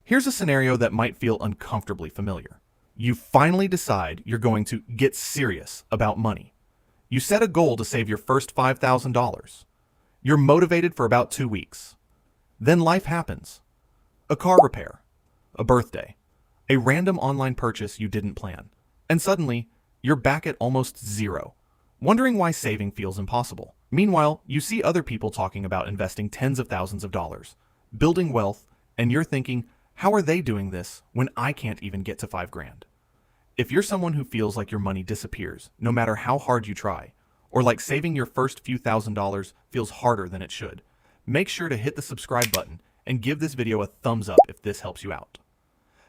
Here's a scenario that might feel uncomfortably familiar. You finally decide you're going to get serious about money. You set a goal to save your first $5,000. You're motivated for about 2 weeks. Then life happens. A car repair, a birthday, a random online purchase you didn't plan, and suddenly you're back at almost zero, wondering why saving feels impossible. Meanwhile, you see other people talking about investing tens of thousands of dollars, building wealth, and you're thinking, how are they doing this when I can't even get to 5 grand? If you're someone who feels like your money disappears no matter how hard you try, or like saving your first few $1,000s feels harder than it should, make sure to hit the subscribe button and give this video a thumbs up if this helps you out.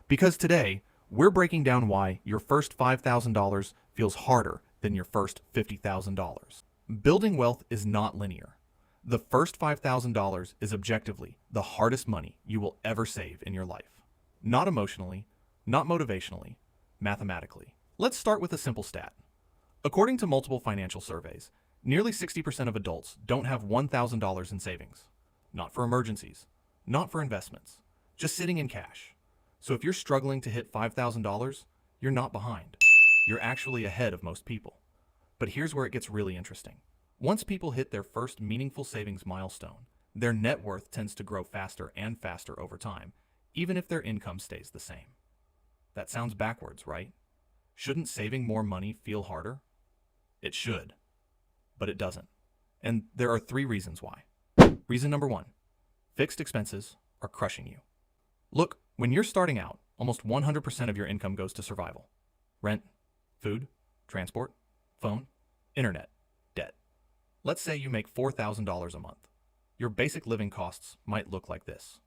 Because today, we're breaking down why your first $5,000 feels harder than your first $50,000. Building wealth is not linear. The first $5,000 is objectively the hardest money you will ever save in your life. Not emotionally, not motivationally, mathematically. Let's start with a simple stat. According to multiple financial surveys, nearly 60% of adults don't have $1,000 in savings. Not for emergencies, not for investments, just sitting in cash. So if you're struggling to hit $5,000, you're not behind. You're actually ahead of most people. But here's where it gets really interesting. Once people hit their first meaningful savings milestone, their net worth tends to grow faster and faster over time, even if their income stays the same. That sounds backwards, right? Shouldn't saving more money feel harder? It should, but it doesn't. And there are 3 reasons why. Reason number 1, fixed expenses are crushing you. Look, when you're starting out, almost 100% of your income goes to survival. Rent, food, transport, phone, internet, debt. Let's say you make $4,000 a month. Your basic living costs might look like this.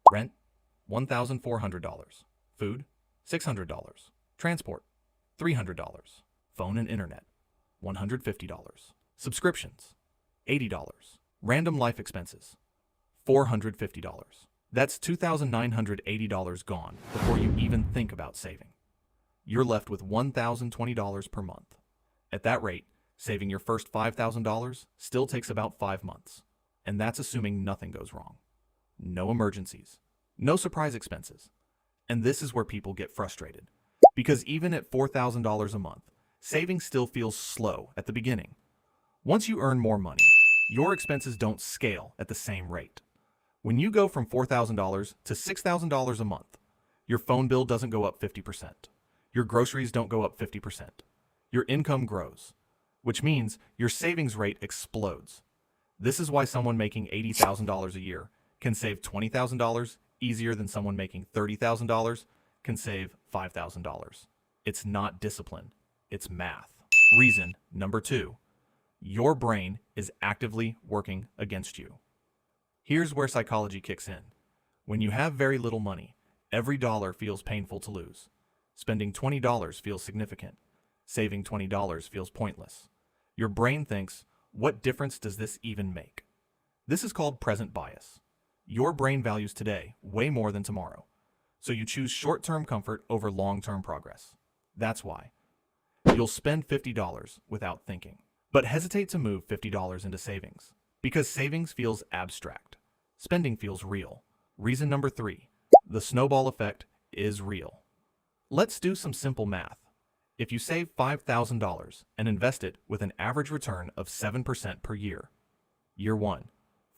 Rent, $1,400. Food, $600. Transport, $300. Phone and internet, $150. Subscriptions, $80. Random life expenses, $450. That's $2,980 gone before you even think about saving. You're left with $1,020 per month. At that rate, saving your first $5,000 still takes about 5 months. And that's assuming nothing goes wrong. No emergencies, no surprise expenses. And this is where people get frustrated. Because even at $4,000 a month, saving still feels slow at the beginning. Once you earn more money, your expenses don't scale at the same rate. When you go from $4,000 to $6,000 a month, your phone bill doesn't go up 50%. Your groceries don't go up 50%. Your income grows, which means your savings rate explodes. This is why someone making $80,000 a year can save $20,000 easier than someone making $30,000 can save $5,000. It's not discipline, it's math. Reason number 2, your brain is actively working against you. Here's where psychology kicks in. When you have very little money, every dollar feels painful to lose. Spending $20 feels significant. Saving $20 feels pointless. Your brain thinks, what difference does this even make? This is called present bias. Your brain values today way more than tomorrow. So you choose short-term comfort over long-term progress. That's why. You'll spend $50 without thinking, but hesitate to move $50 into savings. Because savings feels abstract. Spending feels real. Reason number 3, the snowball effect is real. Let's do some simple math. If you save $5,000 and invest it with an average return of 7% per year, year 1,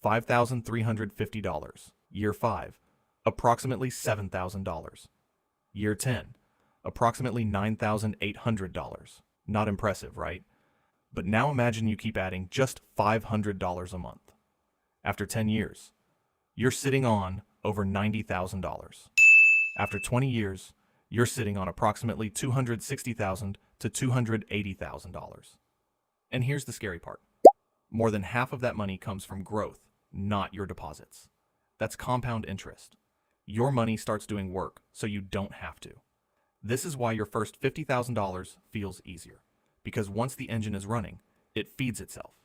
$5,350. Year 5, approximately $7,000. Year 10, approximately $9,800. Not impressive, right? But now imagine you keep adding just $500 a month. After 10 years, you're sitting on over $90,000. After 20 years, you're sitting on approximately $260,000 to $280,000. And here's the scary part. More than half of that money comes from growth, not your deposits. That's compound interest. Your money starts doing work so you don't have to. This is why your first $50,000 feels easier. Because once the engine is running, it feeds itself.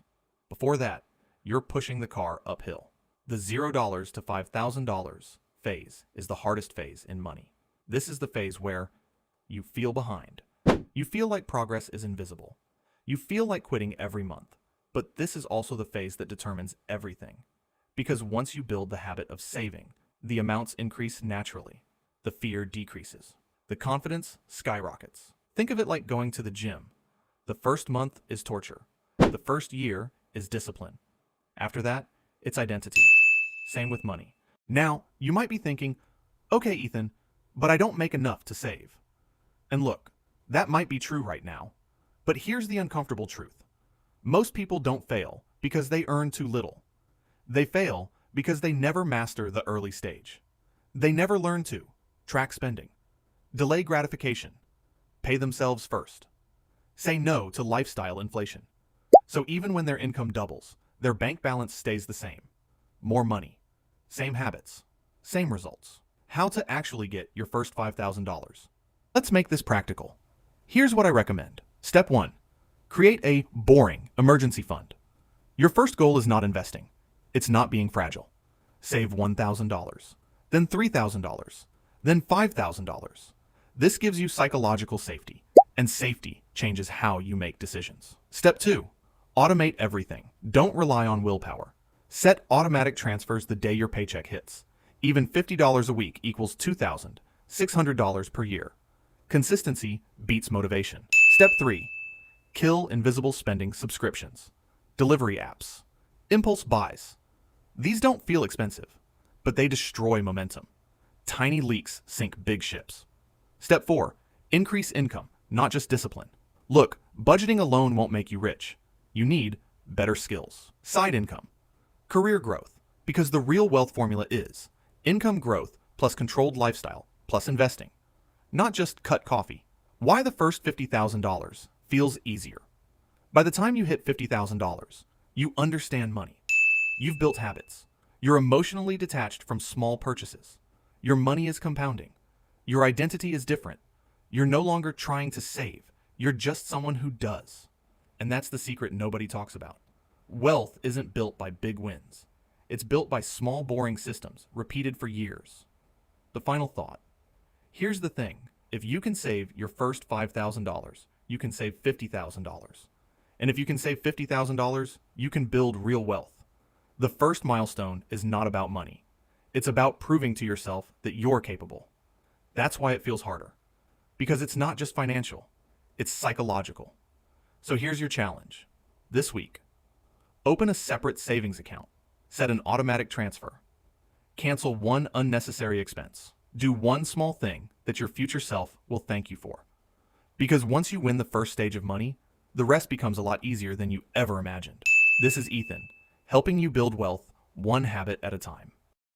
Before that, you're pushing the car uphill. The $0 to $5,000 phase is the hardest phase in money. This is the phase where you feel behind. You feel like progress is invisible. You feel like quitting every month. But this is also the phase that determines everything. Because once you build the habit of saving, the amounts increase naturally. the fear decreases. The confidence skyrockets. Think of it like going to the gym. The first month is torture. The first year is discipline. After that, it's identity. Same with money. Now, you might be thinking, okay, Ethan, but I don't make enough to save. And look, that might be true right now. But here's the uncomfortable truth. Most people don't fail because they earn too little. They fail because they never master the early stage. They never learn to track spending, delay gratification, pay themselves first, say no to lifestyle inflation. So even when their income doubles, their bank balance stays the same. More money, same habits, same results. How to actually get your first $5,000. Let's make this practical. Here's what I recommend. Step 1. Create a boring emergency fund. Your first goal is not investing. It's not being fragile. Save $1,000, then $3,000, then $5,000. This gives you psychological safety, and safety changes how you make decisions. Step 2. Automate everything. Don't rely on willpower. Set automatic transfers the day your paycheck hits. Even $50 a week equals $2,600 per year. Consistency beats motivation. Step 3. Kill invisible spending subscriptions. Delivery apps. Impulse buys. These don't feel expensive, but they destroy momentum. Tiny leaks sink big ships. Step 4. Increase income, not just discipline. Look, budgeting alone won't make you rich. You need better skills. Side income. Career growth. Because the real wealth formula is income growth plus controlled lifestyle plus investing. Not just cut coffee. Why the first $50,000 feels easier. By the time you hit $50,000, you understand money. You've built habits. You're emotionally detached from small purchases. Your money is compounding. Your identity is different. You're no longer trying to save. You're just someone who does. And that's the secret nobody talks about. Wealth isn't built by big wins. It's built by small, boring systems, repeated for years. The final thought. Here's the thing. If you can save your first $5,000, you can save $50,000. And if you can save $50,000, you can build real wealth. The first milestone is not about money. It's about proving to yourself that you're capable. That's why it feels harder. Because it's not just financial, it's psychological. So here's your challenge. This week, open a separate savings account. Set an automatic transfer. Cancel one unnecessary expense. Do one small thing that your future self will thank you for. Because once you win the first stage of money, the rest becomes a lot easier than you ever imagined. This is Ethan, helping you build wealth one habit at a time.